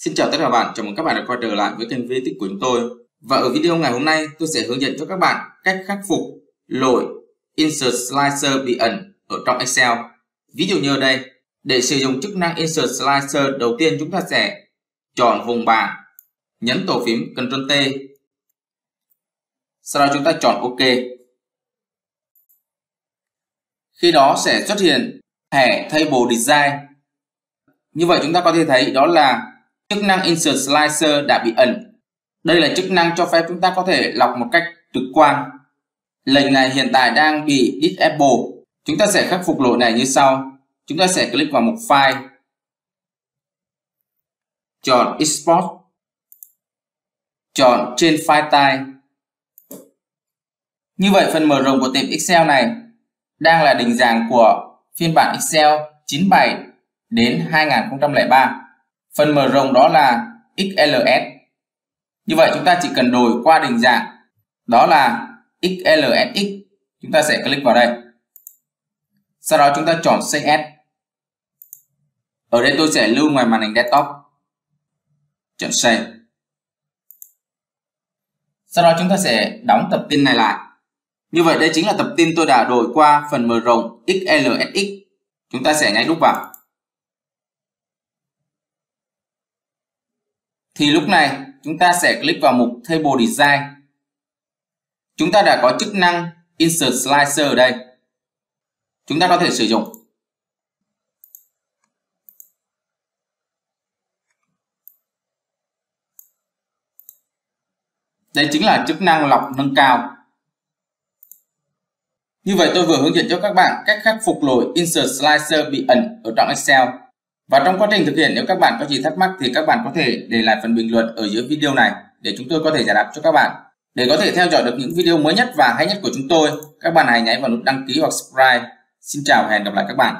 Xin chào tất cả các bạn, chào mừng các bạn đã quay trở lại với kênh VTech của chúng tôi. Và ở video ngày hôm nay tôi sẽ hướng dẫn cho các bạn cách khắc phục lỗi Insert Slicer bị ẩn ở trong Excel. Ví dụ như ở đây, để sử dụng chức năng Insert Slicer, đầu tiên chúng ta sẽ chọn vùng bảng, nhấn tổ phím Ctrl T. Sau đó chúng ta chọn OK. Khi đó sẽ xuất hiện thẻ Table Design. Như vậy chúng ta có thể thấy đó là chức năng Insert Slicer đã bị ẩn. Đây là chức năng cho phép chúng ta có thể lọc một cách trực quan. Lệnh này hiện tại đang bị Disable. Chúng ta sẽ khắc phục lỗi này như sau. Chúng ta sẽ click vào mục File, chọn Export, chọn Change File Type. Như vậy phần mở rộng của tệp Excel này đang là định dạng của phiên bản Excel 97 đến 2003. Phần mở rộng đó là XLS. Như vậy chúng ta chỉ cần đổi qua định dạng đó là XLSX. Chúng ta sẽ click vào đây. Sau đó chúng ta chọn Save As. Ở đây tôi sẽ lưu ngoài màn hình desktop. Chọn Save. Sau đó chúng ta sẽ đóng tập tin này lại. Như vậy đây chính là tập tin tôi đã đổi qua phần mở rộng XLSX. Chúng ta sẽ nhảy đúp vào. Thì lúc này chúng ta sẽ click vào mục Table Design. Chúng ta đã có chức năng Insert Slicer ở đây. Chúng ta có thể sử dụng. Đây chính là chức năng lọc nâng cao. Như vậy tôi vừa hướng dẫn cho các bạn cách khắc phục lỗi Insert Slicer bị ẩn ở trong Excel. Và trong quá trình thực hiện, nếu các bạn có gì thắc mắc thì các bạn có thể để lại phần bình luận ở dưới video này để chúng tôi có thể giải đáp cho các bạn. Để có thể theo dõi được những video mới nhất và hay nhất của chúng tôi, các bạn hãy nhấn vào nút đăng ký hoặc subscribe. Xin chào và hẹn gặp lại các bạn.